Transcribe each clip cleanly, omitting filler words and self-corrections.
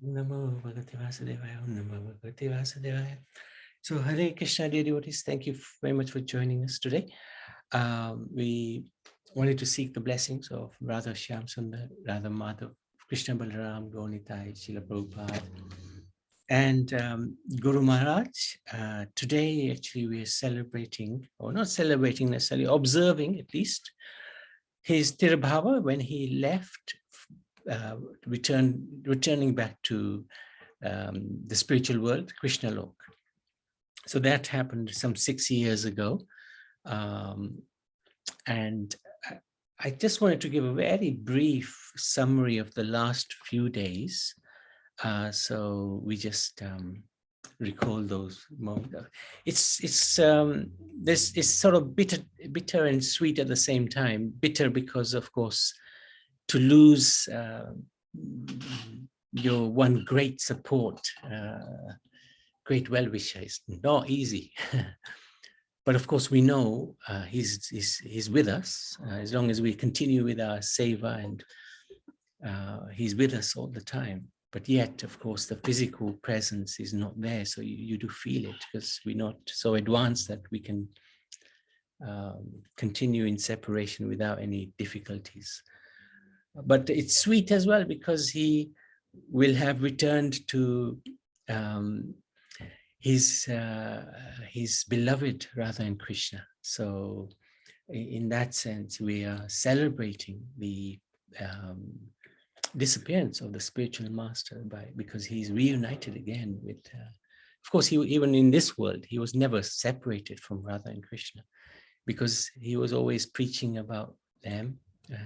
Namo Bhagavate Vasudevaya. Namo Bhagavate Vasudevaya. So Hare Krishna, dear devotees, thank you very much for joining us today. We wanted to seek the blessings of Radha Shyam Sundar, Radha Madhav, Krishna Balaram, Gaunitai, Srila Prabhupada, and Guru Maharaj. Today, actually, we are celebrating, or not celebrating necessarily, observing at least, his Tirobhav when he left, returning back to the spiritual world, Krishna Lok. So that happened some 6 years ago. And I just wanted to give a very brief summary of the last few days. So we just recall those moments. It's sort of bitter and sweet at the same time. Bitter because, of course, to lose your one great support, great well-wisher is not easy. But of course, we know he's with us as long as we continue with our seva, and he's with us all the time. But yet, of course, the physical presence is not there. So you do feel it because we're not so advanced that we can continue in separation without any difficulties. But it's sweet as well because he will have returned to his beloved Radha and Krishna. So in that sense, we are celebrating the disappearance of the spiritual master because he's reunited again with, of course, even in this world, he was never separated from Radha and Krishna because he was always preaching about them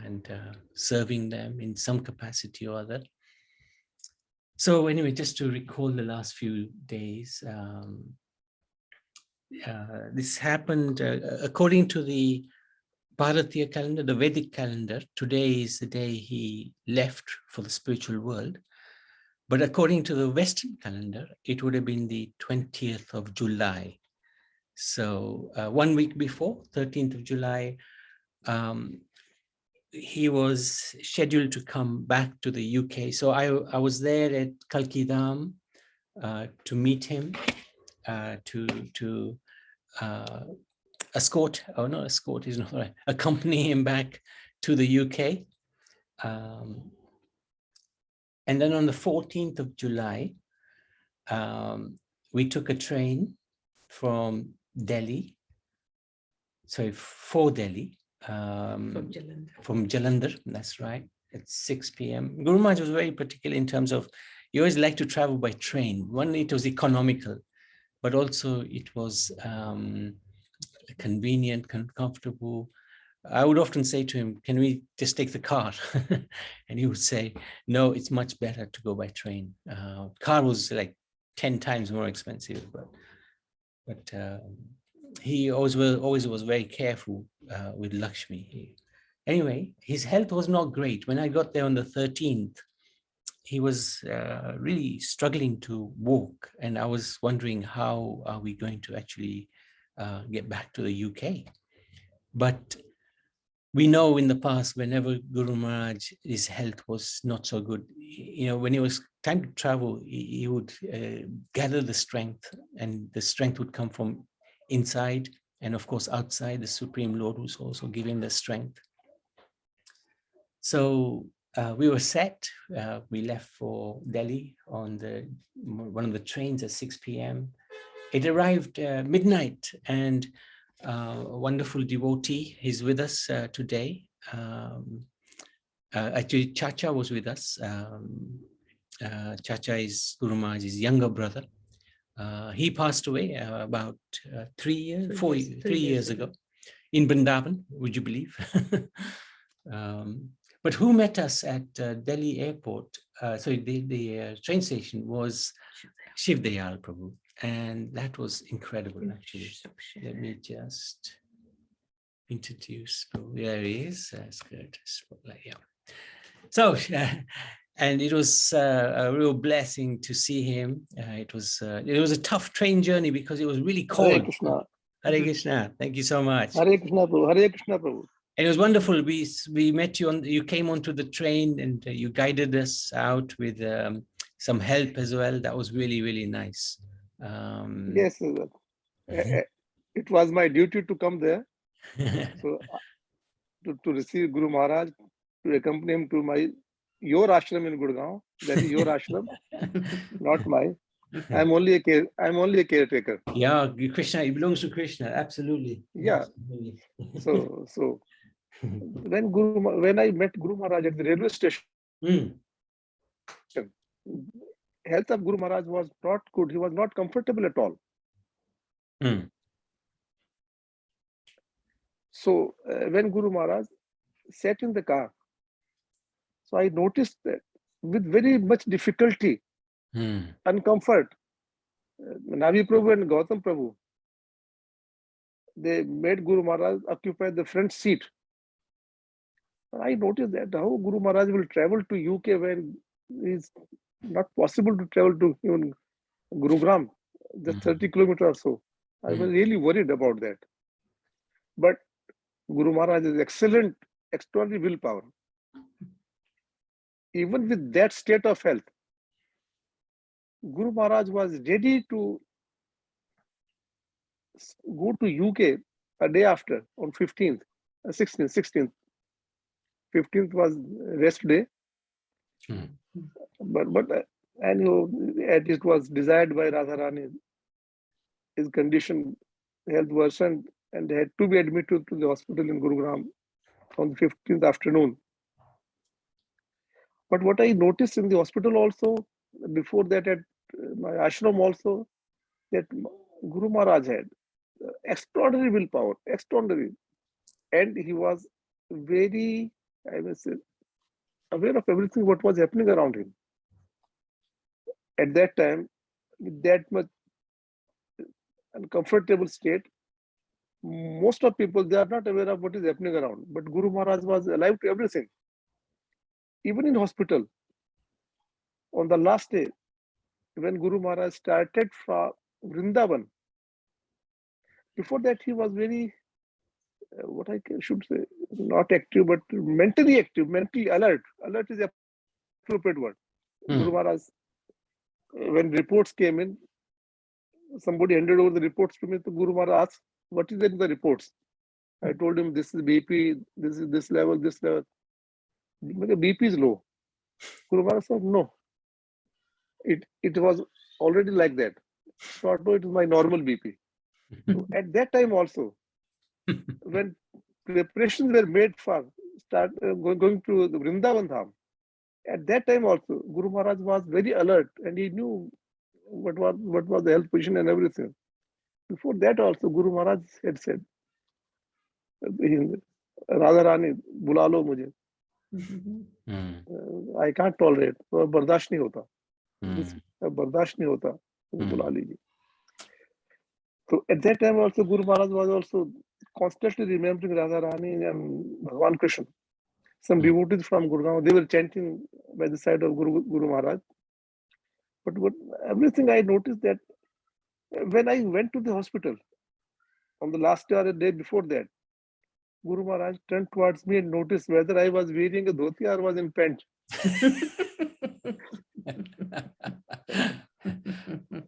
and serving them in some capacity or other. So anyway, just to recall the last few days, this happened according to the Bharatiya calendar, the Vedic calendar. Today is the day he left for the spiritual world. But according to the Western calendar, it would have been the 20th of July. So 1 week before, 13th of July, he was scheduled to come back to the UK. So I was there at Kalki Dham to meet him, to escort, or not escort, is not right, accompany him back to the UK. And then on the 14th of July, we took a train from Delhi, for Delhi, from Jalandhar, that's right, at 6 p.m. Guru Maharaj was very particular in terms of, he always liked to travel by train. One, it was economical, but also it was convenient, comfortable. I would often say to him, can we just take the car? And he would say, no, it's much better to go by train. Car was like 10 times more expensive, but he always was very careful with Lakshmi. Anyway, his health was not great. When I got there on the 13th, he was really struggling to walk. And I was wondering, how are we going to actually get back to the UK? But we know in the past, whenever Guru Maharaj, his health was not so good, you know, when it was time to travel, he would gather the strength, and the strength would come from inside, and of course outside, the Supreme Lord was also giving the strength. So we were set. We left for Delhi on one of the trains at 6 p.m. It arrived midnight, and a wonderful devotee is with us today. Actually, Chacha was with us. Chacha is Guru Maharaj's younger brother. He passed away about 3 years ago in Vrindavan, would you believe? But who met us at Delhi airport, the train station, was Shiv Dayal Prabhu. And that was incredible, actually. Let me just introduce Prabhu. There he is. That's good. Yeah. So, and it was a real blessing to see him. It was a tough train journey because it was really cold. Hare Krishna. Hare Krishna. Thank you so much. Hare Krishna Prabhu. Hare Krishna Prabhu. And it was wonderful. We met you on. You came onto the train and you guided us out with some help as well. That was really, really nice. Yes, it was my duty to come there. So to receive Guru Maharaj, to accompany him to your ashram in Gurgaon. That is your ashram, not mine. I'm only a caretaker. Yeah, Krishna. It belongs to Krishna. Absolutely. Yeah. Absolutely. So when I met Guru Maharaj at the railway station, Mm, health of Guru Maharaj was not good. He was not comfortable at all. mm, So when Guru Maharaj sat in the car, so I noticed that with very much difficulty mm, and comfort, Navi Prabhu and Gautam Prabhu, they made Guru Maharaj occupy the front seat. I noticed that how Guru Maharaj will travel to UK when it's not possible to travel to even Gurugram, just 30 kilometers or so. I was really worried about that. But Guru Maharaj is excellent, extraordinary willpower. Even with that state of health, Guru Maharaj was ready to go to UK a day after on 15th, 16th. 15th was rest day. mm. But and as it was desired by Radharani, his condition, health worsened, and they had to be admitted to the hospital in Gurugram on the 15th afternoon. But what I noticed in the hospital also, before that at my ashram also, that Guru Maharaj had extraordinary willpower, extraordinary. And he was very, I must say, aware of everything what was happening around him. At that time, with that much uncomfortable state, most of people, they are not aware of what is happening around. But Guru Maharaj was alive to everything. Even in hospital, on the last day, when Guru Maharaj started from Vrindavan, before that he was very, what I should say, not active, but mentally active, mentally alert. Alert is the appropriate word. Guru Maharaj, when reports came in, somebody handed over the reports to me. The Guru Maharaj asked, "What is in the reports?" I told him, "This is BP, this is this level, this level." BP is low. Guru Maharaj said, "No, it was already like that." So I know it is my normal BP. So at that time also, when preparations were made for going to the Vrindavan Dham, at that time also, Guru Maharaj was very alert and he knew what was the health position and everything. Before that also, Guru Maharaj had said, "Radha Rani, बुला लो मुझे. I can't tolerate. बर्दाश्त नहीं होता. This बर्दाश्त नहीं होता. बुला लीजिए." So at that time also, Guru Maharaj was also constantly remembering Radha Rani and Bhagwan Krishna. Some devotees from Gurgaon, they were chanting by the side of Guru Maharaj. But everything I noticed that when I went to the hospital on the last day or the day before that, Guru Maharaj turned towards me and noticed whether I was wearing a dhoti or was in pant.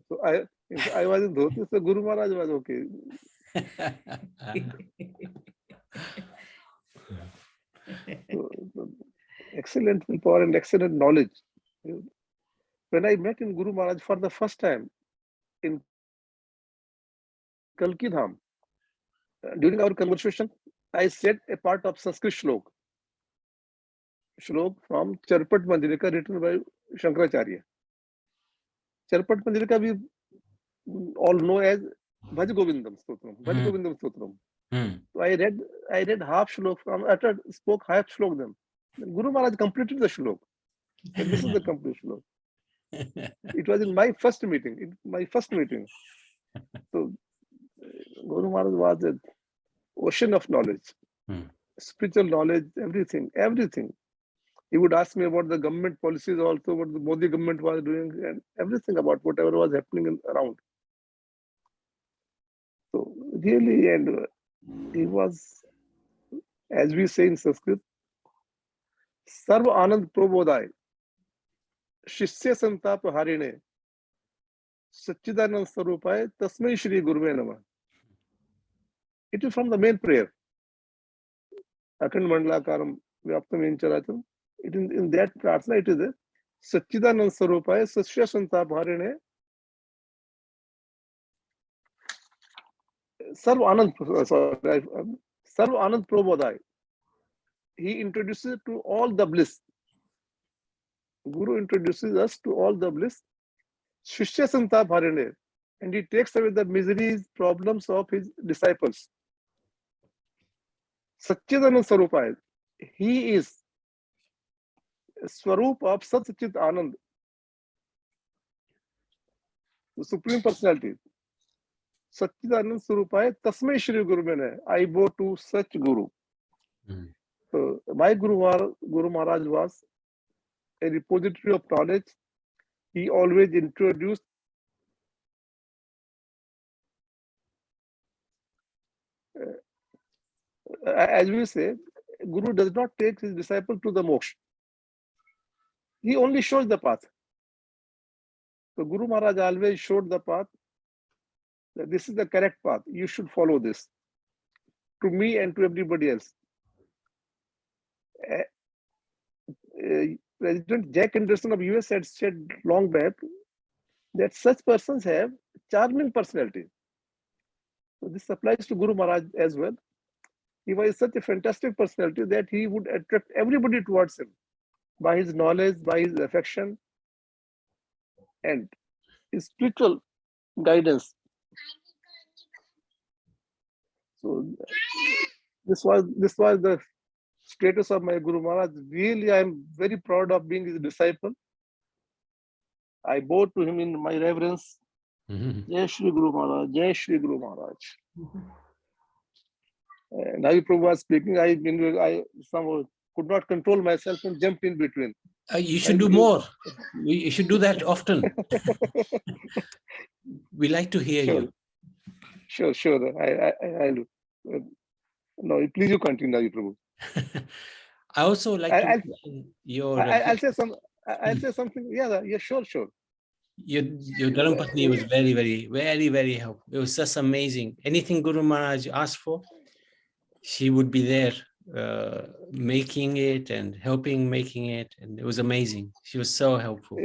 So I was in dhoti, so Guru Maharaj was okay. So, excellent willpower and excellent knowledge. When I met in Guru Maharaj for the first time in Kalki Dham, during our conversation, I said a part of Sanskrit shlok from Charpat Mandirika written by Shankaracharya. Charpat Mandirika we all know as Bhaj Govindam Stotram. Bhaj Govindam Stotram. So I read half shlok spoke half shlok them. Then Guru Maharaj completed the shlok. And this is the complete shlok. It was in my first meeting. So Guru Maharaj was an ocean of knowledge, spiritual knowledge, everything. He would ask me about the government policies also, what the Modi government was doing, and everything about whatever was happening around. So really, and he was As we say in Sanskrit, Sarv Anand Prabodhay, Shishya Santap Harine, Satchidanand Sarupay, Tasmai Shri Guruve Namah. It is from the main prayer. Akhand Mandalakaram Vyaptam Incharatam. It is in that prarthana, it is a Satchidanand Sarupay, Shishya Santap Harine, Sarv Anand, Sarv Anand Prabodhay. He introduces to all the bliss. Guru introduces us to all the bliss. Shishya Santap Harine. And he takes away the miseries, problems of his disciples. Satchidanand Sarupaya. He is a Swarup of Sat Chit Anand, the Supreme Personality. Satchidanand Sarupaya Tasmai Shri Guru Mene. I bow to such Guru. So my Guru Maharaj was a repository of knowledge. He always introduced as we say, Guru does not take his disciple to the moksha. He only shows the path. So Guru Maharaj always showed the path, that this is the correct path. You should follow this. To me and to everybody else. President Jack Anderson of US had said long back that such persons have charming personality. So this applies to Guru Maharaj as well. He was such a fantastic personality that he would attract everybody towards him by his knowledge, by his affection, and his spiritual guidance. So this was the status of my Guru Maharaj. Really, I am very proud of being his disciple. I bow to him in my reverence. Jai Shri Guru Maharaj, Jai Shri Guru Maharaj. And Navi Prabhu was speaking, I somehow could not control myself and jumped in between. You should do more. You should do that often. We like to hear you. Sure. I'll do. No, please you continue, Navi Prabhu. I also like to your. I'll say something. Yeah, sure. Your Dharmapatni was very helpful. It was just amazing. Anything Guru Maharaj asked for, she would be there making it and helping making it, and it was amazing. She was so helpful.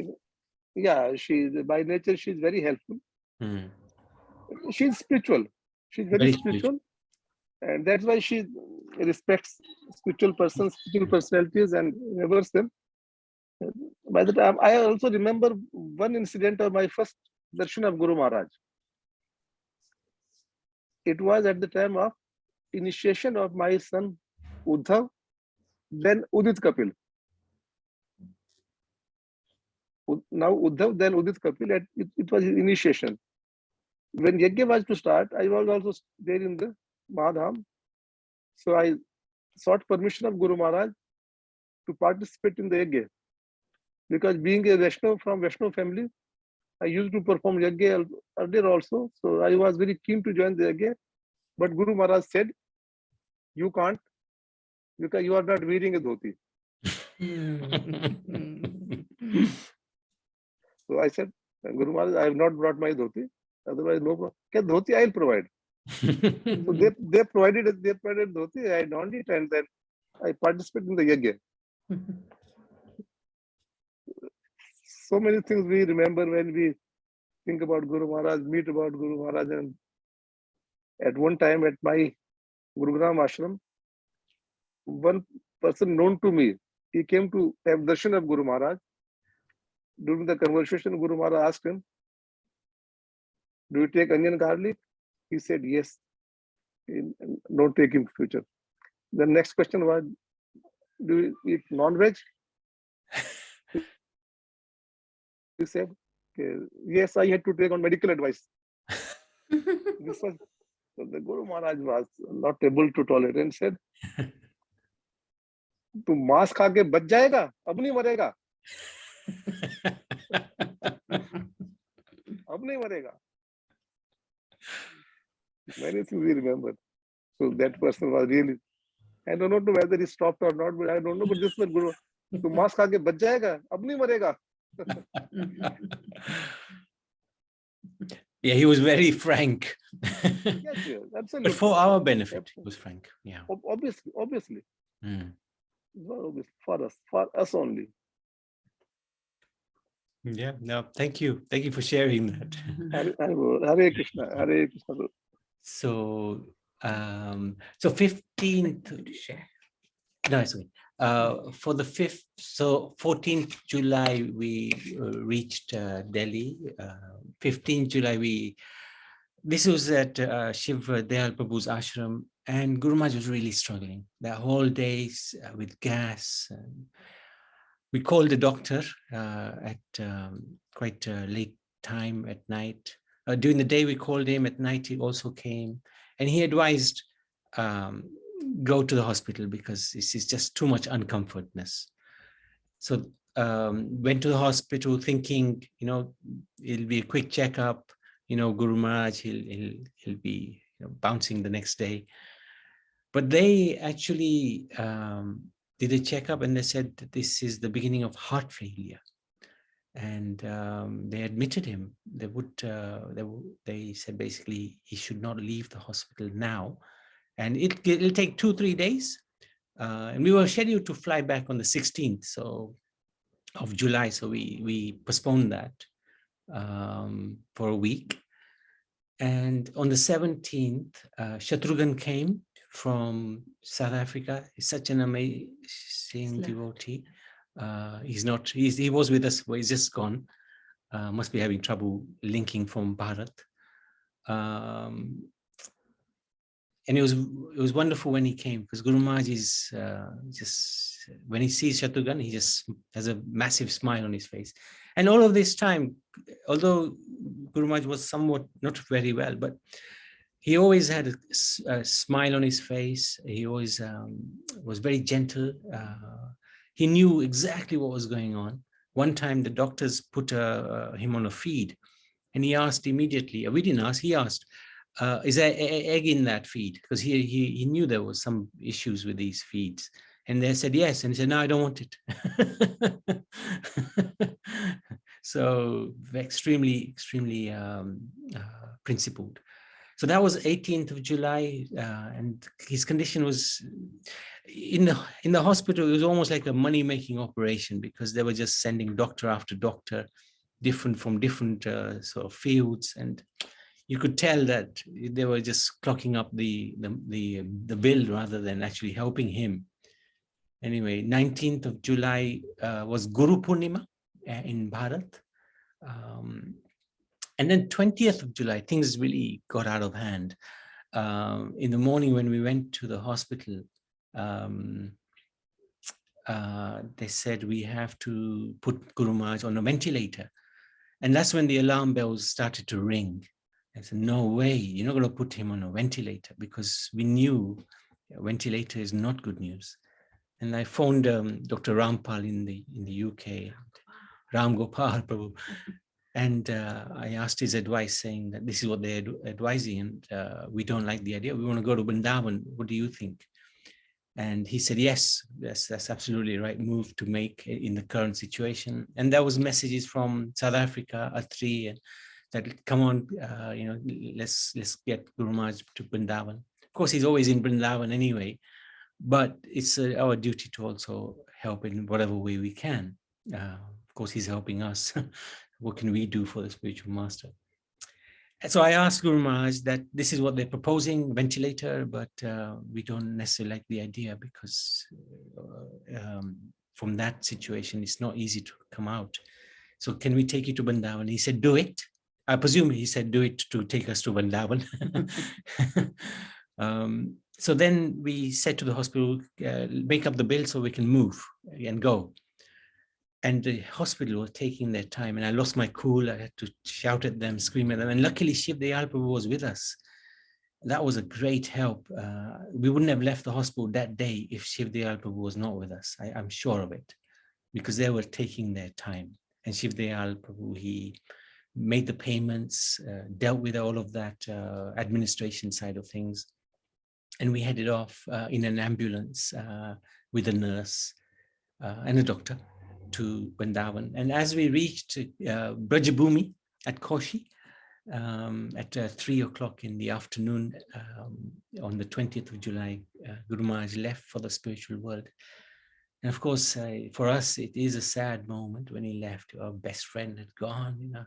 Yeah, by nature she's very helpful. She's spiritual. She's very spiritual, and that's why she respects spiritual persons, spiritual personalities, and reveres them. By the time, I also remember one incident of my first darshan of Guru Maharaj. It was at the time of initiation of my son Uddhav, then Udit Kapil. Now Uddhav, then Udit Kapil. It was his initiation. When Yajna was to start, I was also there in the Mahadham. So I sought permission of Guru Maharaj to participate in the Yajna. Because being a Vaishnav from Vaishnav family, I used to perform Yajna earlier also. So I was very keen to join the Yajna. But Guru Maharaj said, you can't, because you are not wearing a dhoti. So I said, Guru Maharaj, I have not brought my dhoti. Otherwise, no problem. Dhoti I will provide. So they provided dhoti. I donned it, and then I participated in the Yajna. So many things we remember when we think about Guru Maharaj, meet about Guru Maharaj. And at one time at my Gurugram ashram, one person known to me, he came to have darshan of Guru Maharaj. During the conversation, Guru Maharaj asked him, do you take onion garlic? He said, yes. Don't take in future. The next question was, do you eat non-veg? He said, yes, I had to take on medical advice. This was, so the Guru Maharaj was not able to tolerate and said, तू मांस खा के बच जाएगा, अब नहीं मरेगा, अब नहीं मरेगा. Many things we remember. So that person was really, I don't know whether he stopped or not, but I don't know. But this was Guru. तो मांस खा के बच जाएगा, अब नहीं मरेगा. Yeah, he was very frank. Yes, yes, absolutely. But for our benefit, he was frank. Yeah. Obviously. Mm. Well, obviously, for us only. Yeah, no, thank you. Thank you for sharing that. Hare Krishna, Hare Krishna. So, so 15th, no, it's okay. For the 5th, so 14th July, we reached Delhi. 15th July, this was at Shiv Dayal Prabhu's ashram, and Guru Maharaj was really struggling that whole day with gas. And we called the doctor at quite a late time at night. During the day, we called him. At night, he also came, and he advised go to the hospital because this is just too much uncomfortness. So went to the hospital thinking, it'll be a quick checkup. Guru Maharaj, he'll be bouncing the next day. But they actually did a checkup, and they said that this is the beginning of heart failure. And they admitted him. They said basically he should not leave the hospital now, and it'll take 2-3 days. And we were scheduled to fly back on the 16th of July, so we postponed that for a week. And on the 17th, Shatrughan came from South Africa. He's such an amazing devotee. He was with us, but he's just gone. Must be having trouble linking from Bharat. And it was wonderful when he came, because Guru Maharaj is just, when he sees Shatrughan, he just has a massive smile on his face. And all of this time, although Guru Maharaj was somewhat not very well, but he always had a smile on his face. He always was very gentle. He knew exactly what was going on. One time the doctors put him on a feed, and he asked immediately, we didn't ask, he asked, is there egg in that feed? Because he knew there was some issues with these feeds. And they said yes, and he said, no, I don't want it. So extremely principled. So that was 18th of July, and his condition was in the hospital. It was almost like a money-making operation, because they were just sending doctor after doctor, from different sort of fields, and you could tell that they were just clocking up the bill rather than actually helping him. Anyway, 19th of July was Guru Purnima in Bharat. And then 20th of July, things really got out of hand. In the morning when we went to the hospital, they said we have to put Guru Maharaj on a ventilator. And that's when the alarm bells started to ring. I said, no way, you're not going to put him on a ventilator, because we knew a ventilator is not good news. And I phoned Dr. Rampal in the UK, Ram Gopal Prabhu, and I asked his advice, saying that this is what they're advising, and we don't like the idea. We want to go to Vrindavan. What do you think? And he said, yes, that's absolutely the right move to make in the current situation. And there was messages from South Africa, Atri, and that, come on, let's get Guru Maharaj to Vrindavan. Of course, he's always in Vrindavan anyway, but it's our duty to also help in whatever way we can. Of course, he's helping us. What can we do for the spiritual master? So I asked Guru Maharaj that this is what they're proposing, ventilator, but we don't necessarily like the idea, because from that situation, it's not easy to come out. So can we take you to Vrindavan? He said, do it. I presume he said, do it to take us to Vrindavan. So then we said to the hospital, make up the bill so we can move and go. And the hospital was taking their time, and I lost my cool. I had to shout at them, scream at them. And luckily, Shiv Dayal Prabhu was with us. That was a great help. We wouldn't have left the hospital that day if Shiv Dayal Prabhu was not with us. I'm sure of it, because they were taking their time. And Shiv Dayal Prabhu, he made the payments, dealt with all of that administration side of things. and we headed off in an ambulance with a nurse and a doctor to Vrindavan. And as we reached Brajabhumi at Koshi at 3 o'clock in the afternoon on the 20th of July, Guru Maharaj left for the spiritual world. And of course, for us, it is a sad moment when he left. Our best friend had gone, you know.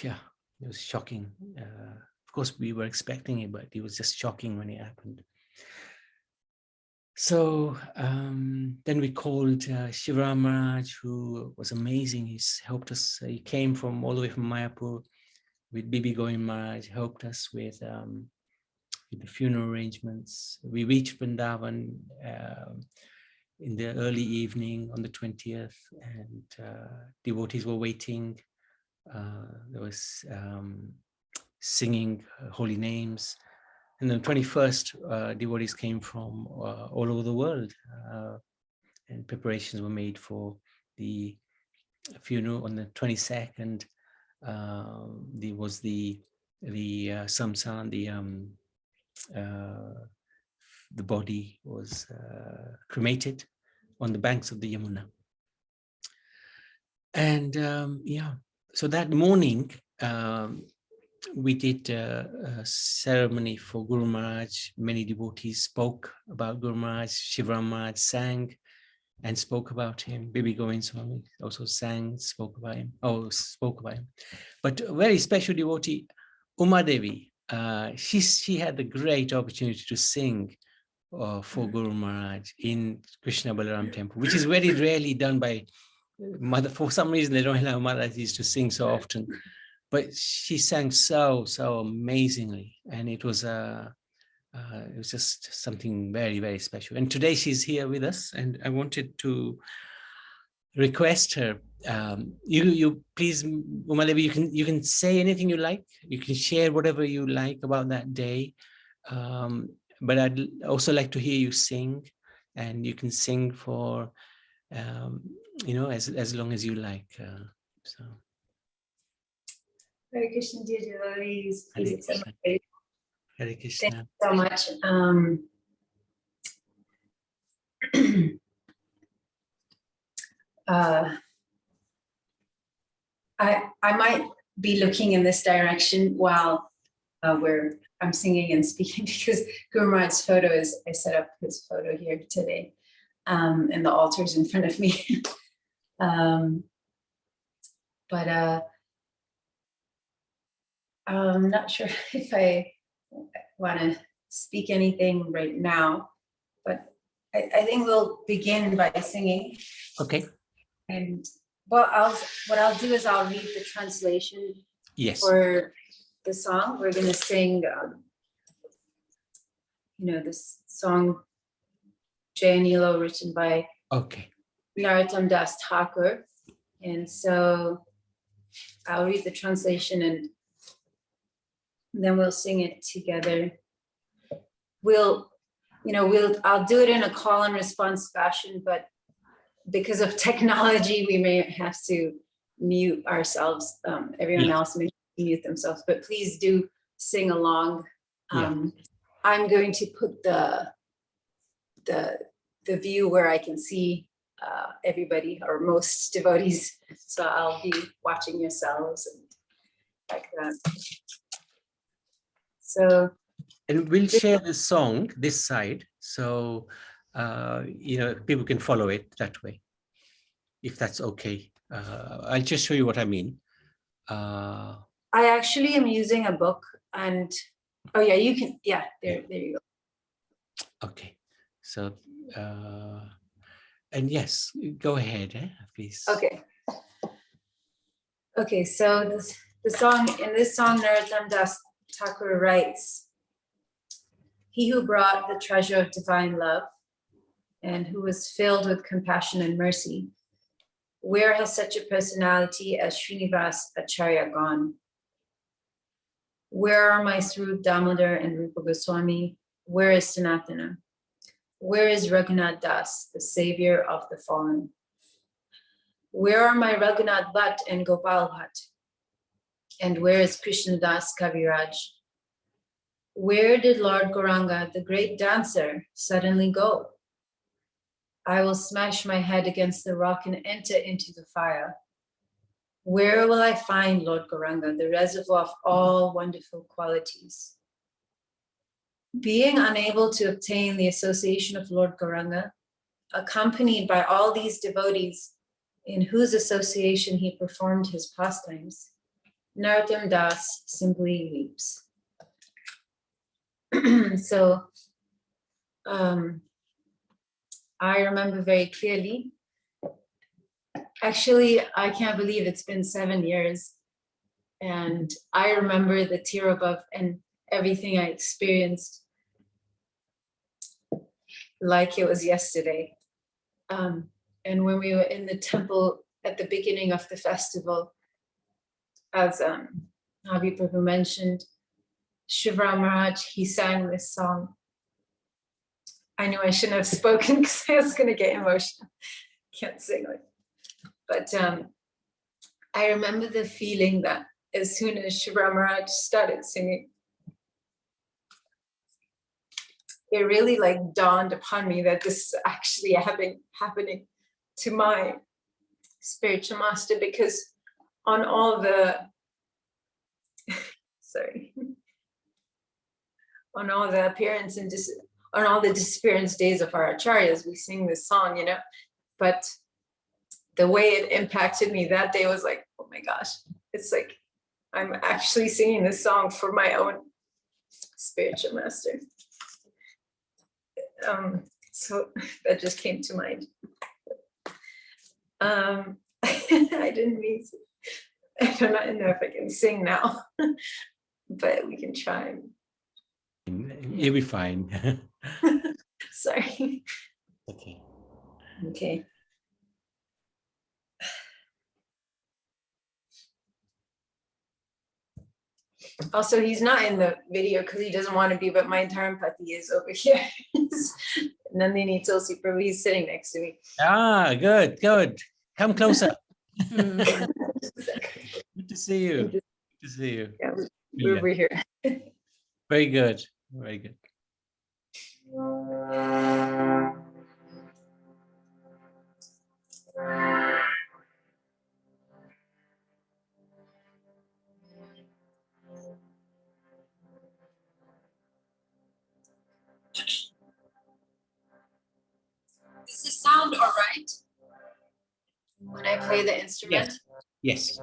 Yeah, it was shocking. Of course, we were expecting it, but it was just shocking when it happened. So then we called Shivaram Maharaj, who was amazing. He's helped us. He came from all the way from Mayapur with Bibi Govind Maharaj, helped us with the funeral arrangements. We reached Vrindavan in the early evening on the 20th, and devotees were waiting. There was singing holy names. And then 21st, devotees came from all over the world, and preparations were made for the funeral. On the 22nd. There was the samsan, the body was cremated on the banks of the Yamuna. And yeah, so that morning, we did a ceremony for Guru Maharaj. Many devotees spoke about Guru Maharaj. Shivaram Maharaj sang and spoke about him. Bibi Govind Swami also sang, spoke about him. But a very special devotee, Uma Devi, she had the great opportunity to sing for Guru Maharaj in Krishna Balaram temple, which is very rarely done by mother. For some reason, they don't allow Maharajas to sing so often. But she sang so amazingly, and it was just something very, very special. And today she's here with us, and I wanted to request her. You please, Umalevi, you can say anything you like. You can share whatever you like about that day. But I'd also like to hear you sing, and you can sing for as long as you like. So. Hare Krishna, dear devotees. Hare Please accept Krishna. my praise. Hare Krishna. Thank you so much. I might be looking in this direction while I'm singing and speaking, because Guru Maharaj's photo is, I set up his photo here today, and the altar's in front of me. But I'm not sure if I want to speak anything right now, but I think we'll begin by singing. Okay. And what I'll do is I'll read the translation. Yes. For the song. We're going to sing, this song Jayanilo, written by Narottam Das Thakur. And so I'll read the translation and then we'll sing it together. I'll do it in a call and response fashion, but because of technology, we may have to mute ourselves. Everyone else may mute themselves, but please do sing along. I'm going to put the view where I can see everybody or most devotees. So I'll be watching yourselves and like that. So, and we'll share the song this side, so people can follow it that way, if that's okay. I'll just show you what I mean. I actually am using a book, and there you go. Okay, so and yes, go ahead, please. Okay, so in this song Narottam Das Thakur writes, he who brought the treasure of divine love and who was filled with compassion and mercy, where has such a personality as Srinivas Acharya gone? Where are my Swarup Damodar and Rupa Goswami? Where is Sanatana? Where is Raghunath Das, the savior of the fallen? Where are my Raghunath Bhatt and Gopal Bhatt? And where is Krishna Das Kaviraj? Where did Lord Gauranga, the great dancer, suddenly go? I will smash my head against the rock and enter into the fire. Where will I find Lord Gauranga, the reservoir of all wonderful qualities? Being unable to obtain the association of Lord Gauranga, accompanied by all these devotees in whose association he performed his pastimes, Narottam Das simply weeps. So I remember very clearly, actually, I can't believe it's been 7 years. And I remember the Tirobhav and everything I experienced like it was yesterday. And when we were in the temple at the beginning of the festival, as Navi Prabhu mentioned, Shivram Maharaj, he sang this song. I knew I shouldn't have spoken because I was going to get emotional. Can't sing like, but I remember the feeling that as soon as Shivram Maharaj started singing, it really like dawned upon me that this is actually happening to my spiritual master, because on all the on all the appearance and on all the disappearance days of our acharyas, we sing this song, you know, but the way it impacted me that day was like, oh my gosh, it's like I'm actually singing this song for my own spiritual master. So that just came to mind. I didn't mean to. I don't know if I can sing now, but we can try. You'll be fine. Sorry. Okay. Okay. Also, he's not in the video because he doesn't want to be, but my Dharmapati is over here. Nandini Tulsi Prabhu, he's sitting next to me. Ah, good. Come closer. Good to see you. Good to see you. Yeah, we're over here. Very good. Does this sound all right when I play the instrument? Yes.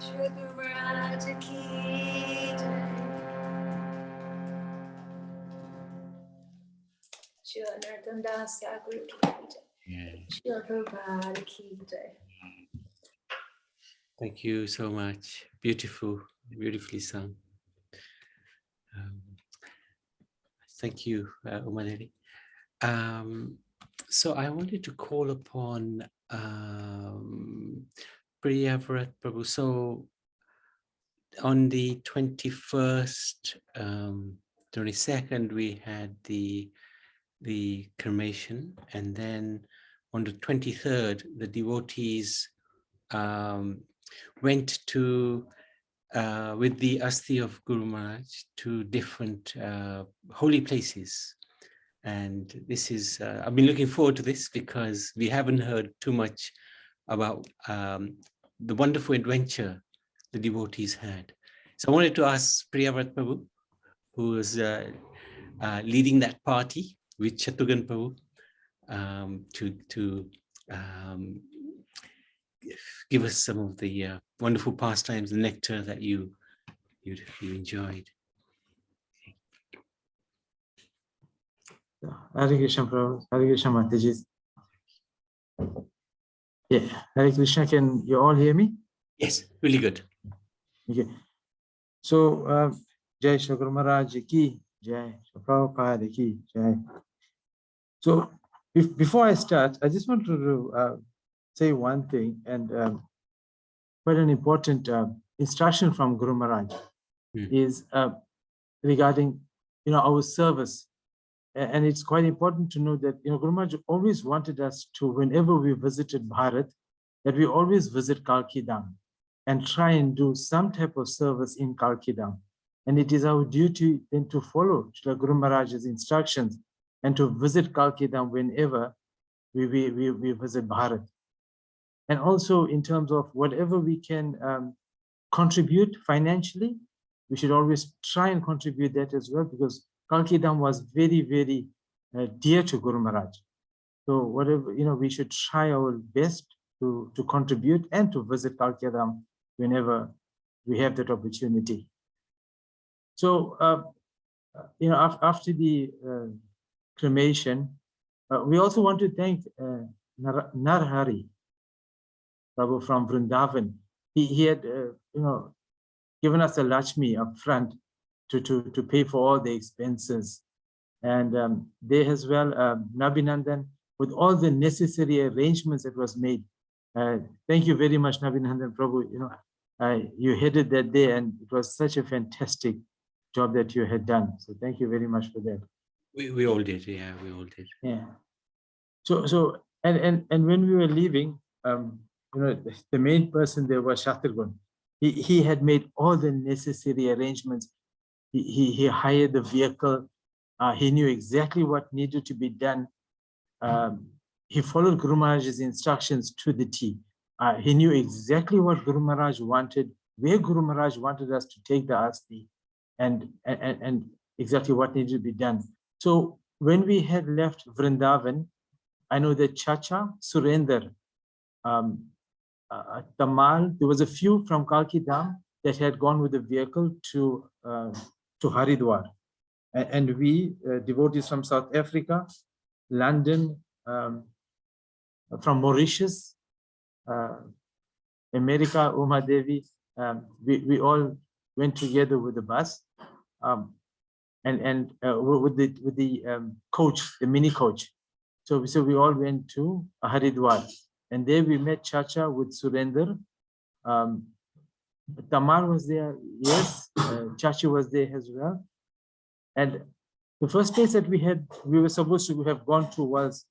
Srila Guru Maharaja ki jai. Srila Narottam Das Thakur ki jai. Srila Prabhupada ki jai. Thank you so much. Beautiful, beautifully sung. Thank you, Umaleli. So I wanted to call upon Priyavrat Prabhu. So on the 21st, 22nd, we had the cremation, and then on the 23rd, the devotees went to with the Asti of Guru Maharaj to different holy places. And this is, I've been looking forward to this because we haven't heard too much about the wonderful adventure the devotees had. So I wanted to ask Priyavrat Prabhu, who was leading that party with Chatughan Prabhu, to give us some of the wonderful pastimes, the nectar that you enjoyed. Hare Krishna, Prabhu. Hare Krishna, Mataji. Yeah, Hare Krishna. Can you all hear me? Yes, really good. Okay. So, Jai Shri Guru Maharaj ki Jai, Shri Prabhupada ki Jai. So, before I start, I just want to say one thing, and quite an important instruction from Guru Maharaj is regarding, our service. And it's quite important to know that, Guru Maharaj always wanted us to, whenever we visited Bharat, that we always visit Kalki Dham and try and do some type of service in Kalki Dham. And it is our duty then to follow Srila Guru Maharaj's instructions and to visit Kalki Dham whenever we visit Bharat. And also in terms of whatever we can contribute financially, we should always try and contribute that as well, because Kalki Dham was very, very dear to Guru Maharaj. So whatever, we should try our best to contribute and to visit Kalki Dham whenever we have that opportunity. So, after the cremation, we also want to thank Narhari Prabhu from Vrindavan. He had, given us a Lakshmi up front to pay for all the expenses. And they as well, Nabhinandan, with all the necessary arrangements that was made. Thank you very much, Nabhinandan Prabhu. You headed that day, and it was such a fantastic job that you had done. So thank you very much for that. We all did, yeah, we all did. Yeah. So and when we were leaving, the main person there was Shatrughan. He had made all the necessary arrangements. He hired the vehicle. He knew exactly what needed to be done. He followed Guru Maharaj's instructions to the T. He knew exactly what Guru Maharaj wanted, where Guru Maharaj wanted us to take the Asti, and exactly what needed to be done. So when we had left Vrindavan, I know that Chacha, Surender, Tamal, there was a few from Kalki Dham that had gone with the vehicle to Haridwar. And we, devotees from South Africa, London, from Mauritius, America, Uma Devi, we all went together with the bus, and with the coach, the mini coach. So we all went to Haridwar, and there we met Chacha with Surender. Tamar was there, yes. Chachi was there as well. And the first place that we were supposed to have gone to was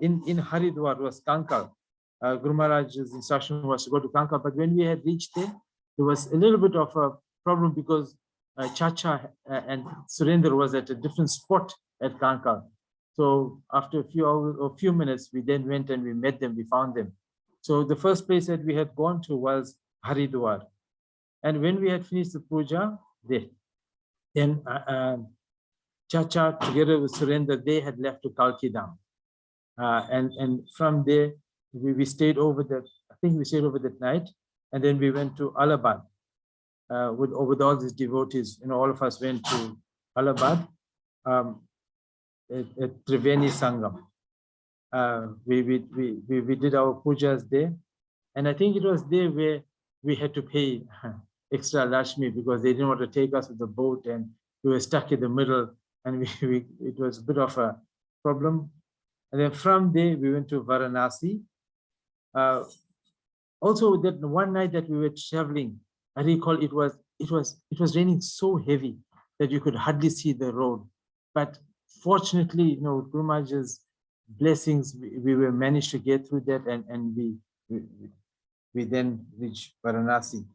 in Haridwar, was Kankal. Guru Maharaj's instruction was to go to Kankal, but when we had reached there was a little bit of a problem because Chacha and Surender was at a different spot at Kankal. So after a few hours or few minutes, we then went and we met them, we found them. So the first place that we had gone to was Haridwar. And when we had finished the puja, then Chacha together with Surender, they had left to Kalki Dham. And from there, we stayed over that, I think we stayed over that night. And then we went to Allahabad with all these devotees. All of us went to Allahabad at Triveni Sangam. We did our pujas there. And I think it was there where we had to pay extra Lakshmi because they didn't want to take us with the boat, and we were stuck in the middle, and it was a bit of a problem. And then from there, we went to Varanasi. Also, that one night that we were traveling, I recall it was raining so heavy that you could hardly see the road. But fortunately, with Guru Maharaj's blessings, we were managed to get through that, and we then reached Varanasi.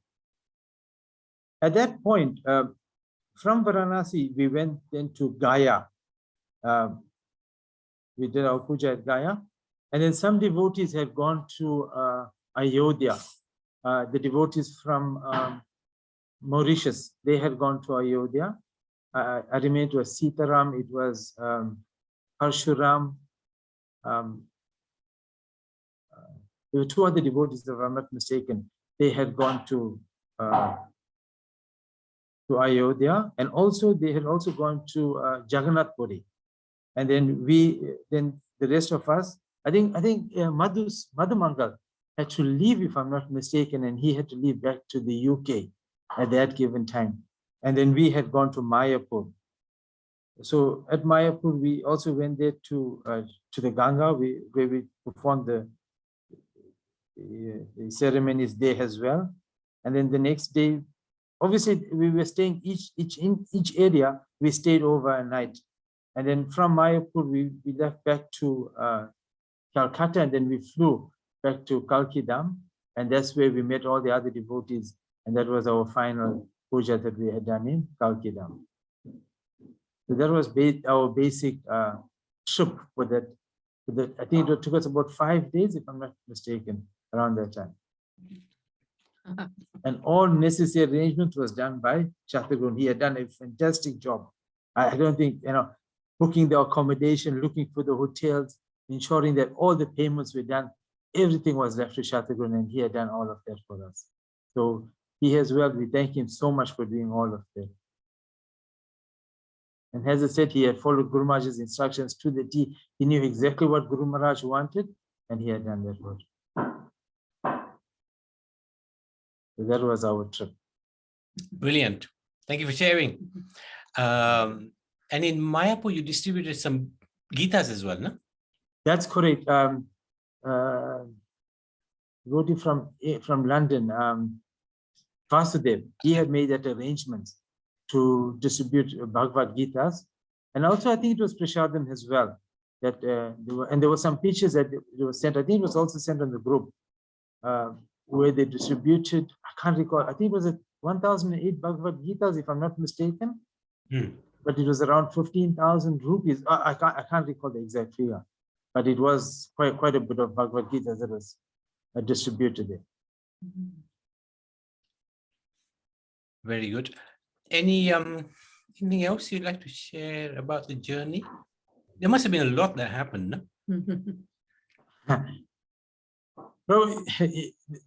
At that point, from Varanasi, we went then to Gaya. We did our puja at Gaya. And then some devotees had gone to Ayodhya. The devotees from Mauritius, they had gone to Ayodhya. I remember it was Sitaram, it was Harshuram. There were two other devotees, if I'm not mistaken. They had gone to Ayodhya, and also they had also gone to Jagannath Puri. And then the rest of us, I think Madhu Mangal had to leave, if I'm not mistaken, and he had to leave back to the UK at that given time. And then we had gone to Mayapur. So at Mayapur, we also went there to the Ganga, where we performed the ceremonies there as well. And then the next day, obviously we were staying in each area, we stayed over a night. And then from Mayapur, we left back to Calcutta, and then we flew back to Kalki Dham, and that's where we met all the other devotees, and that was our final puja that we had done in Kalki Dham. So that was our basic trip for that. I think it took us about 5 days, if I'm not mistaken, around that time. And all necessary arrangement was done by Chathagun. He had done a fantastic job. I don't think, booking the accommodation, looking for the hotels, ensuring that all the payments were done, everything was left to Chathagun, and he had done all of that for us. So he as well, we thank him so much for doing all of that. And as I said, he had followed Guru Maharaj's instructions to the T. He knew exactly what Guru Maharaj wanted, and he had done that work. So that was our trip. Brilliant. Thank you for sharing. And in Mayapur, you distributed some Gitas as well, no? That's correct. Devotee from London, Vasudev, he had made that arrangements to distribute Bhagavad Gitas. And also, I think it was Prashadam as well. That there were some pictures that they were sent. I think it was also sent on the group where they distributed. I can't recall. I think it was 1,008 Bhagavad Gitas, if I'm not mistaken. But it was around 15,000 rupees. I can't recall the exact figure, but it was quite a bit of Bhagavad Gita that was distributed there. Very good. Anything else you'd like to share about the journey? There must have been a lot that happened, no? Well,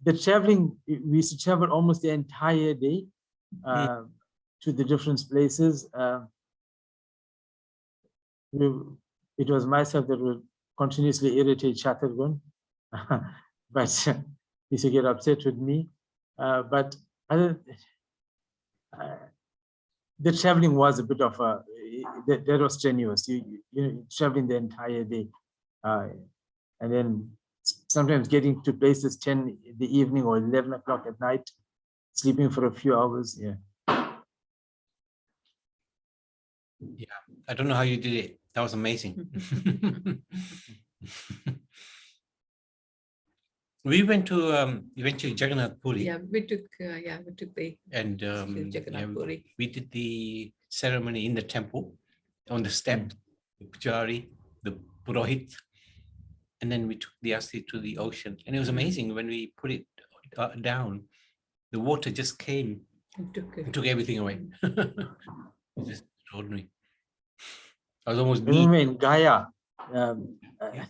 the traveling, we used to travel almost the entire day to the different places. It was myself that would continuously irritate Chathargun, but he used to get upset with me. But the traveling was a bit of that was strenuous. You traveling the entire day, and then sometimes getting to places 10 in the evening or 11 o'clock at night, sleeping for a few hours. Yeah. Yeah, I don't know how you did it. That was amazing. We went to Jagannath Puri. Yeah, we took the And Jagannath Puri. we did the ceremony in the temple on the step, the Pujari, the Purohit, and then we took the Asti to the ocean. And it was amazing when we put it down, the water just came and took everything away. It was just extraordinary. I was almost in Gaya, I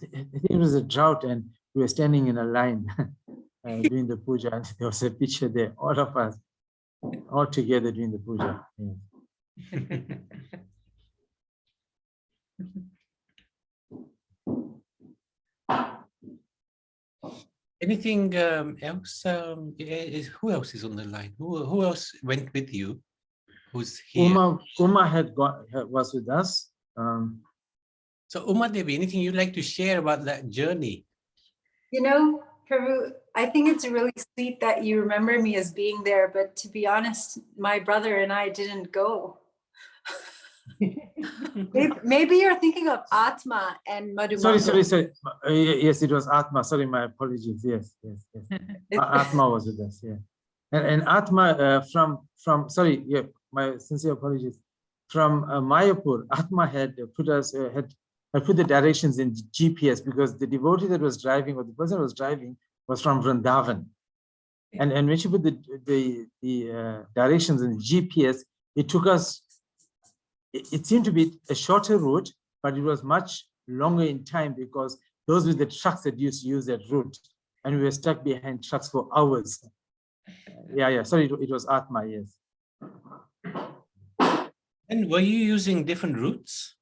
think it was a drought and we were standing in a line. doing the puja. And there was a picture there, all of us, all together doing the puja. Yeah. Anything else? Who else is on the line? Who else went with you? Who's here? Uma was with us. So Uma Devi, anything you'd like to share about that journey? You know, Prabhu, I think it's really sweet that you remember me as being there, but to be honest, my brother and I didn't go. Maybe you're thinking of Atma and Madhumangal. Sorry. Yes, it was Atma. Sorry, my apologies. Yes. Atma was with us. Yeah, and Atma from sorry. Yeah, my sincere apologies. From Mayapur, Atma had put us had put the directions in GPS because the devotee that was driving, or the person that was driving, was from Vrindavan. And when she put the directions in GPS, it took us. It seemed to be a shorter route, but it was much longer in time because those were the trucks that used to use that route, and we were stuck behind trucks for hours. Yeah. Sorry, it was Atma. Yes. And were you using different routes?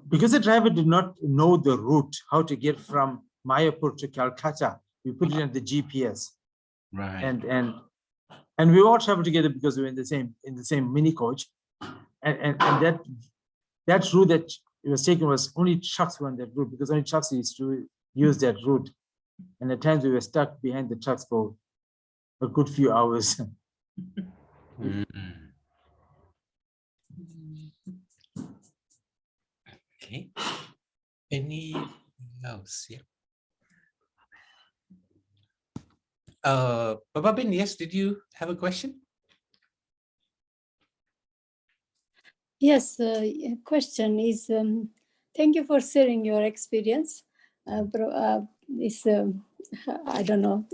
Because the driver did not know the route, how to get from Mayapur to Calcutta, we put it on the GPS. Right. And we all traveled together because we were in the same mini coach. And that route that it was taken was only trucks were on that route because only trucks used to use that route. And at times we were stuck behind the trucks for a good few hours. Okay. Any else? Yeah. Bababin, yes, did you have a question? Yes, question is, thank you for sharing your experience. I don't know,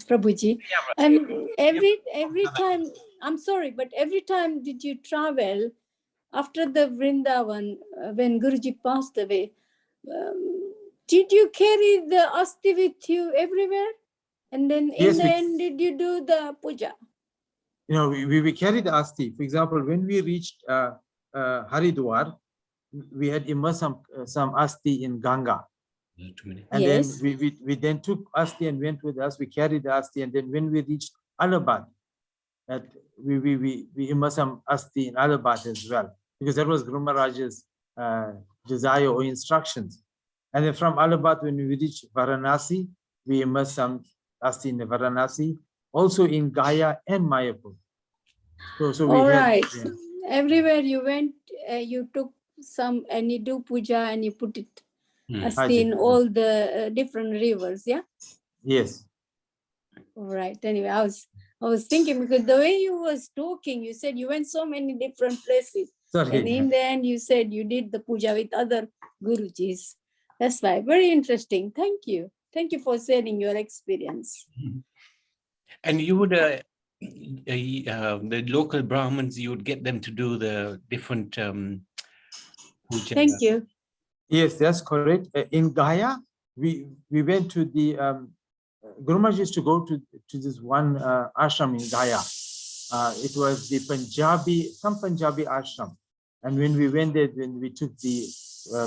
Prabhuji. And every time, I'm sorry, but every time did you travel after the Vrindavan, when Guruji passed away, did you carry the asti with you everywhere? And then in the end, did you do the puja? You know, we carried the asti. For example, when we reached Haridwar, we had immersed some asti in Ganga. And yes. then we then took asti and went with us. We carried the asti, and then when we reached Allahabad, we immersed some asti in Allahabad as well, because that was Guru Maharaja's desire or instructions. And then from Allahabad, when we reached Varanasi, we immersed some asti in Varanasi, also in Gaya and Mayapur. So we All had, right. yeah. Everywhere you went, you took some and you do puja and you put it asti in all the different rivers, yeah? Yes. All right. Anyway, I was thinking, because the way you was talking, you said you went so many different places. Sorry. And in the end, you said you did the puja with other Gurujis. That's why. Very interesting. Thank you. Thank you for sharing your experience. And you would, the local Brahmins, you would get them to do the different puja. Thank you. Yes, that's correct. In Gaya, we went to the Guru Maharaj used to go to this one ashram in Gaya. It was the some Punjabi ashram. And when we went there, when we took the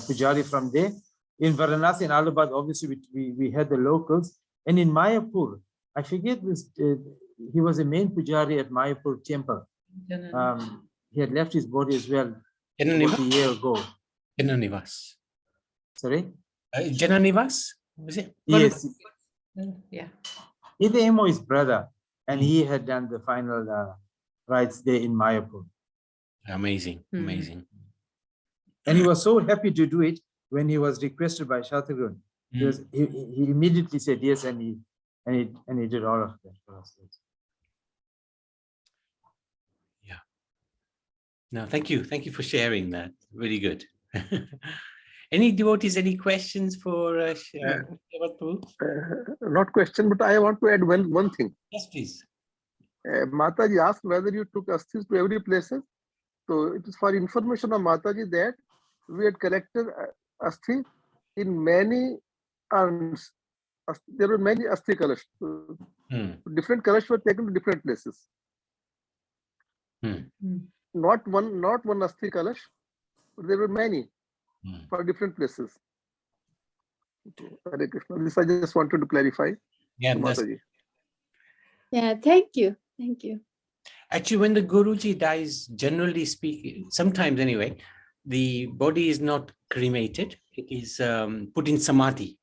pujari from there, in Varanasi and Allahabad, obviously we had the locals. And in Mayapur, I forget this, he was a main pujari at Mayapur temple. He had left his body as well about a year ago. Jananivas. Sorry? Jananivas? Was it? Yes. Yeah. Emo is brother, and he had done the final rites there in Mayapur. Amazing, amazing. And he was so happy to do it when he was requested by Shatagun. He immediately said yes, and he did all of that for us. Yeah. No, thank you. Thank you for sharing that. Really good. Any devotees, any questions for Not question, but I want to add one thing. Yes, please. Mataji asked whether you took astis to every place. So it is for information of Mataji that we had collected asti in many urns There were many Asti Kalash. Different Kalash were taken to different places. Not one Asti Kalash, but there were many for different places. Hare Krishna. This I just wanted to clarify. Yeah, Mataji. Yeah, thank you. Thank you. actually, when the Guruji dies, generally speaking, sometimes anyway, the body is not cremated. It is put in samadhi.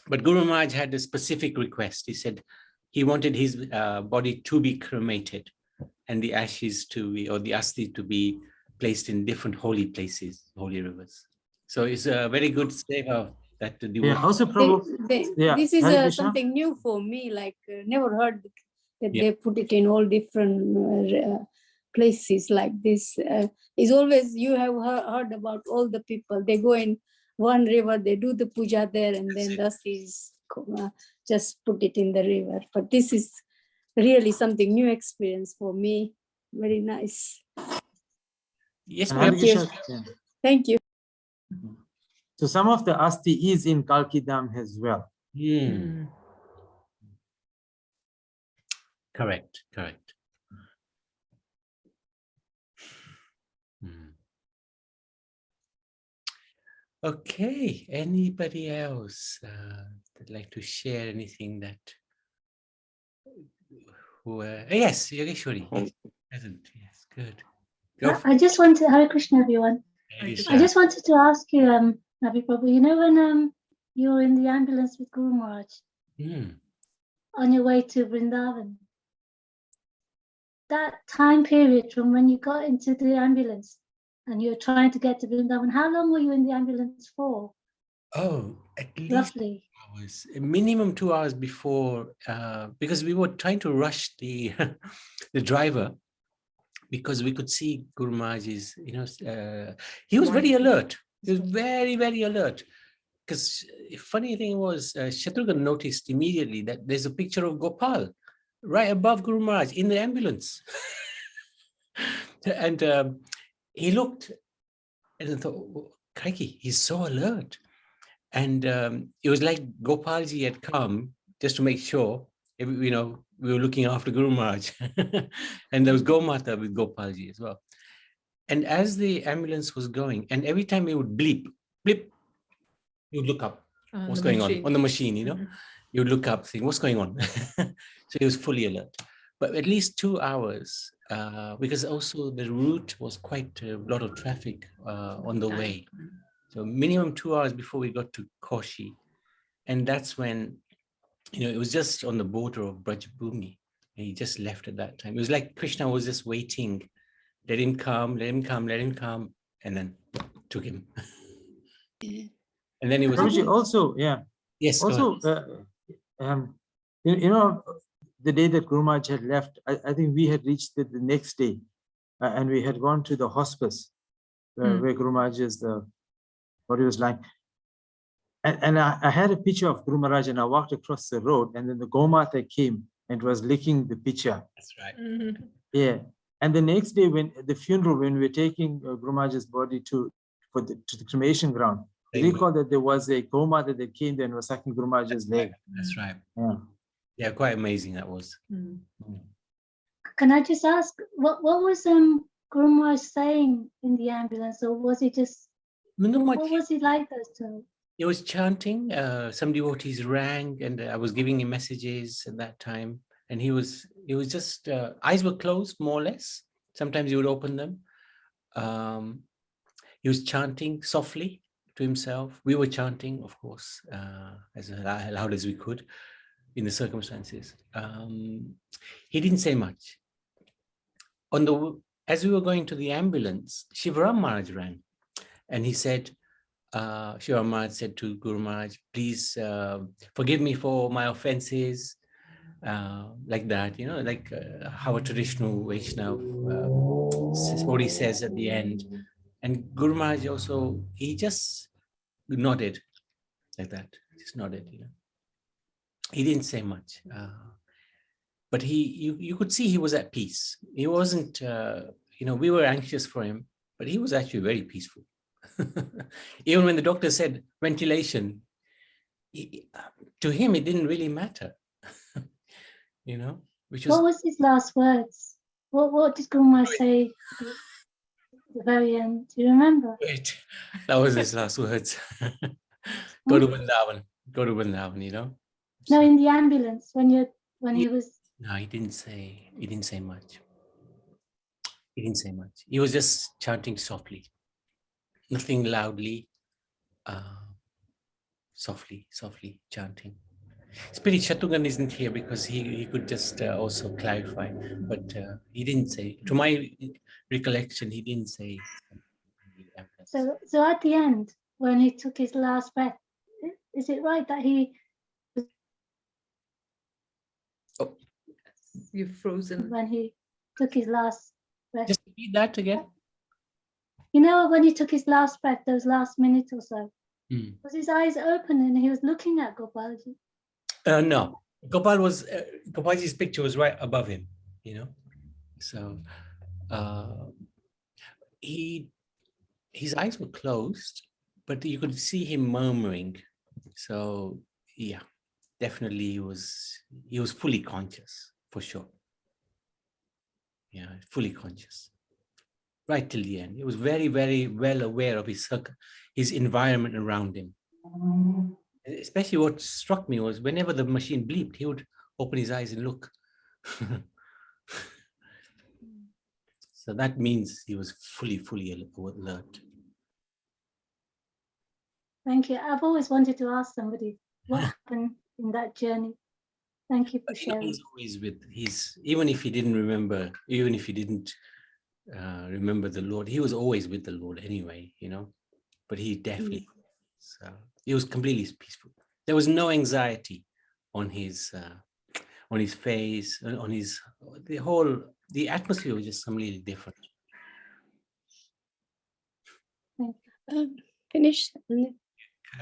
But Guru Maharaj had a specific request. He said he wanted his body to be cremated and the ashes to be, or the asti to be placed in different holy places, holy rivers. So it's a very good seva that the Yeah, also Prabhu. Yeah, This is Hare Krishna. something new for me, like never heard that Yeah. they put it in all different places like this. It's always, you have heard about all the people, they go in one river, they do the puja there, and then thus is just put it in the river. But this is really something new experience for me. Very nice. Yes, And ma'am. Hare Krishna, yeah. Thank you. So some of the asti is in Kalkidam as well. Correct. Okay, anybody else that'd like to share anything that yes, Yogeshwari. Yes, present. Yes, good. Go for I just wanted, Hare Krishna, everyone. it. I just wanted to ask you, Nabi Prabhu, you know when you were in the ambulance with Guru Maharaj on your way to Vrindavan, that time period from when you got into the ambulance and you were trying to get to Vrindavan, how long were you in the ambulance for? Oh, at least roughly? hours, minimum 2 hours before, because we were trying to rush the the driver, because we could see Guru Maharaj's, he was very alert. He was very, very alert. Because funny thing was, Shatrughan noticed immediately that there's a picture of Gopal right above Guru Maharaj in the ambulance. And he looked and I thought, oh, crikey, he's so alert. And it was like Gopalji had come just to make sure, we were looking after Guru Maharaj. And there was Gomata with Gopalji as well. And as the ambulance was going, and every time it would bleep, blip, you would look up, what's going on the machine, you would look up, think, what's going on? So he was fully alert. But at least 2 hours, because also the route was quite a lot of traffic on the way. So minimum 2 hours before we got to Koshi. And that's when, it was just on the border of Brajbhumi. And he just left at that time. It was like Krishna was just waiting. Let him come, let him come, let him come. And then took him. And then he was also, yeah. Yes. Also, the day that Guru Maharaj had left, I think we had reached it the next day, and we had gone to the hospice where Guru Maharaj is what he was like. And I had a picture of Guru Maharaj, and I walked across the road, and then the Gomata came and was licking the picture. That's right. Yeah. And the next day, when the funeral, when we were taking Guru Maharaj's body to the cremation ground, I recall that there was a Gomata that came there and was sucking Guru Maharaj's leg. That's right. Yeah, quite amazing that was. Can I just ask, what was Guru Maharaj saying in the ambulance, or was he just, what was he like those times? He was chanting, some devotees rang, and I was giving him messages at that time. And he was just, eyes were closed, more or less. Sometimes he would open them. He was chanting softly to himself. We were chanting, of course, as loud as we could in the circumstances. He didn't say much. As we were going to the ambulance, Shivaram Maharaj rang, and he said, Shivaram Maharaj said to Guru Maharaj, please forgive me for my offenses, like that, like how a traditional Vaishnava, what he says at the end. And Guru Maharaj also, he just nodded like that, just nodded, He didn't say much, but you could see he was at peace. He wasn't, we were anxious for him, but he was actually very peaceful. Even when the doctor said ventilation, to him, it didn't really matter, you know, which What was, was his last words? What did Guru Maharaj say at the very end? Do you remember? wait, that was his last words. Go to Vrindavan, you know. No, So, in the ambulance when he was. no, he didn't say much. He didn't say much. He was just chanting softly, nothing loudly, softly chanting. Spirit Shatrughn isn't here because he could just also clarify, but he didn't say, to my recollection, he didn't say. So at the end, when he took his last breath, is it right that he? Oh. You've frozen. When he took his last breath. Just repeat that again. You know, when he took his last breath, those last minutes or so, Hmm. was his eyes open and he was looking at Gopalji? No, Gopalji's picture was right above him, you know. So his eyes were closed, but you could see him murmuring. So yeah, definitely he was fully conscious for sure. Yeah, fully conscious. Right till the end. He was very, very well aware of his environment around him. Especially what struck me was whenever the machine bleeped, he would open his eyes and look. So that means he was fully alert. Thank you. I've always wanted to ask somebody what happened in that journey. Thank you for sharing. He's always even if he didn't remember, even if he didn't remember the Lord, he was always with the Lord anyway, you know. But he definitely, he was completely peaceful. There was no anxiety on his face, on the atmosphere was just completely different. Finish.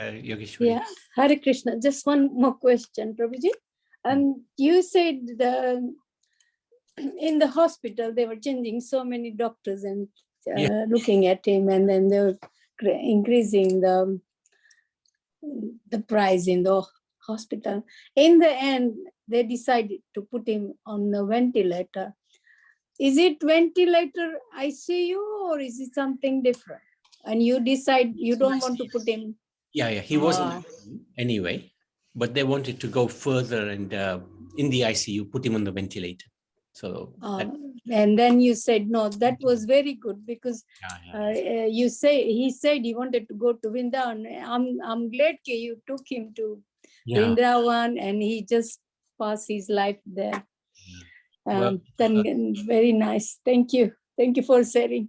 Yogeshwari. Yeah, Hare Krishna. Just one more question, Prabhuji. You said in the hospital they were changing so many doctors and looking at him, and then they were increasing the price in the hospital. In the end, they decided to put him on the ventilator. Is it ventilator ICU or is it something different? And you decide you don't want to put him. Yeah, he wasn't anyway, but they wanted to go further and in the ICU, put him on the ventilator. So and then you said no, that was very good because he said he wanted to go to Vrindavan. I'm glad you took him to Vrindavan and he just passed his life there. Very nice. Thank you for sharing.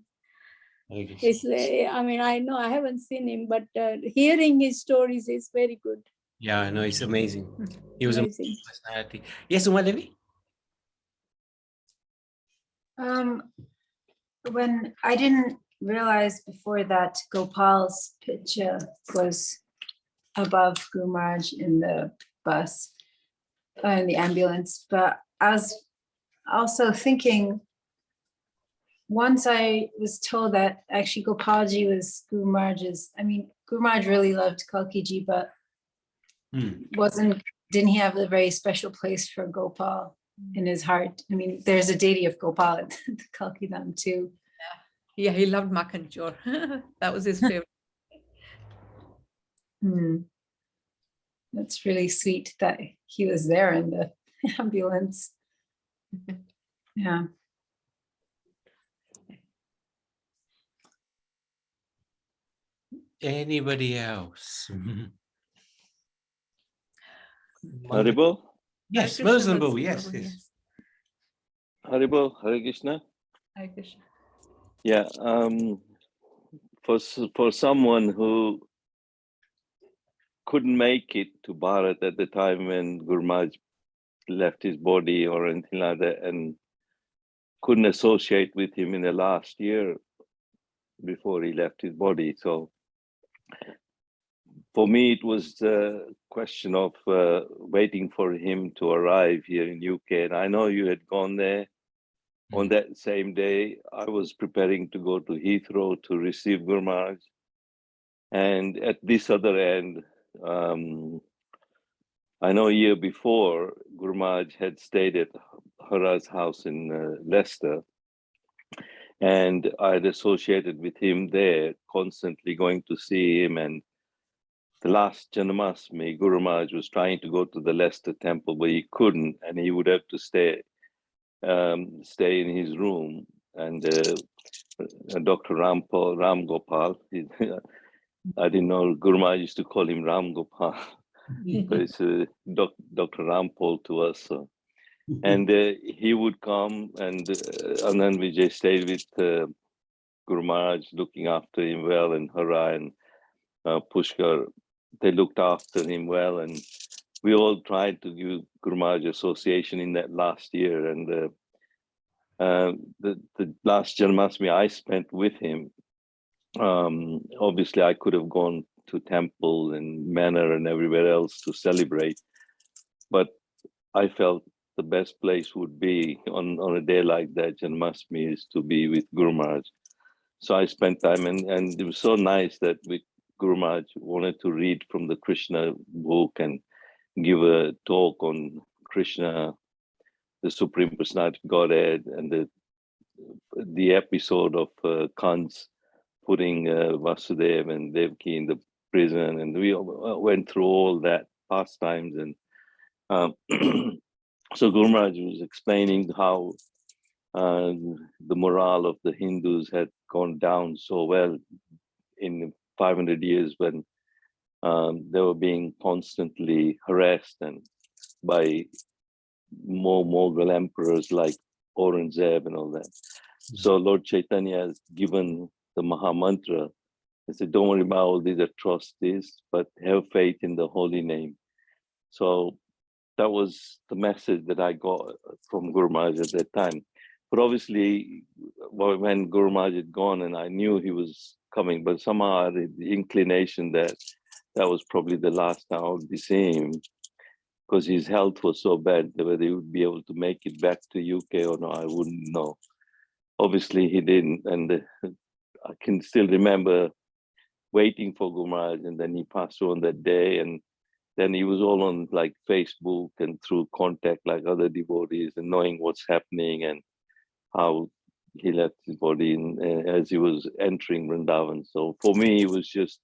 I mean, I know I haven't seen him, but hearing his stories is very good. Yeah, I know, it's amazing. He was amazing. A personality. Yes, Uma Devi? When I didn't realize before that Gopal's picture was above Guru Maharaj in the bus, in the ambulance, but I was also thinking, once I was told that actually Gopalji was Guru Maharaj's, I mean, Guru Maharaj really loved Kalkiji, but didn't he have a very special place for Gopal in his heart? I mean, there's a deity of Gopal at the Kalkidam too. Yeah, he loved Makhan Chor. That was his favorite. That's really sweet that he was there in the ambulance. Yeah. Anybody else? Haribol? Yes, Muslim, yes. Haribol, Hare Krishna. Hare Krishna. Yeah, for someone who couldn't make it to Bharat at the time when Guru Maharaj left his body or anything like that, and couldn't associate with him in the last year before he left his body. So for me, it was a question of waiting for him to arrive here in UK. And I know you had gone there. On that same day, I was preparing to go to Heathrow to receive Guru Maharaj. And at this other end, I know a year before, Guru Maharaj had stayed at Hara's house in Leicester, and I had associated with him there, constantly going to see him. And the last Janmashtami, Guru Maharaj was trying to go to the Leicester temple, but he couldn't, and he would have to stay in his room. And Dr. Ram Gopal, I didn't know Guru Maharaj used to call him Ram Gopal, but it's Dr. Rampal to us. So. And he would come, and then Vijay stayed with Guru Maharaj, looking after him well, and Hara and Pushkar, they looked after him well, and we all tried to give Guru Maharaj association in that last year. And the last Janmashtami I spent with him, obviously I could have gone to temple and manor and everywhere else to celebrate, but I felt the best place would be on a day like that, Janmashtami, is to be with Guru Maharaj. So I spent time, and it was so nice that Guru Maharaj wanted to read from the Krishna book and give a talk on Krishna, the Supreme Personality of Godhead, and the episode of Kans putting Vasudeva and Devaki in the prison, and we went through all that pastimes. And so Guru Maharaj was explaining how the morale of the Hindus had gone down so well in 500 years when they were being constantly harassed and by more Mughal emperors like Aurangzeb and all that. So Lord Chaitanya has given the Maha Mantra. He said, don't worry about all these atrocities, but have faith in the holy name. So that was the message that I got from Guru Maharaj at that time. But obviously, when Guru Maharaj had gone, and I knew he was coming, but somehow I had the inclination that that was probably the last time I would be seeing him, because his health was so bad that whether he would be able to make it back to UK or not, I wouldn't know. Obviously, he didn't, and I can still remember waiting for Guru Maharaj, and then he passed on that day, and then he was all on like Facebook and through contact like other devotees and knowing what's happening and how he left his body as he was entering Vrindavan. So for me, it was just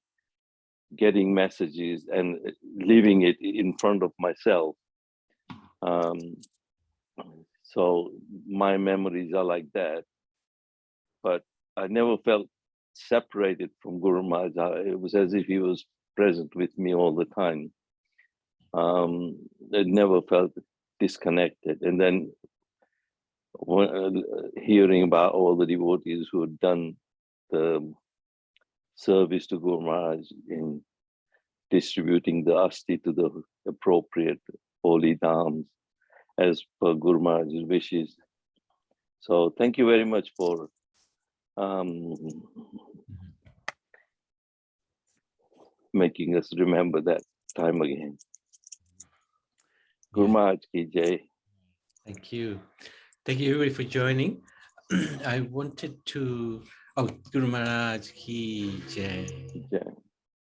getting messages and leaving it in front of myself. So my memories are like that, but I never felt separated from Guru Maharaj. It was as if he was present with me all the time. I never felt disconnected. And then hearing about all the devotees who had done the service to Guru Maharaj in distributing the asti to the appropriate holy dhams as per Guru Maharaj's wishes. So thank you very much for making us remember that time again. Guru Maharaj ki jai. Thank you. Thank you everybody for joining. I wanted to, Guru Maharaj ki jai. Jai.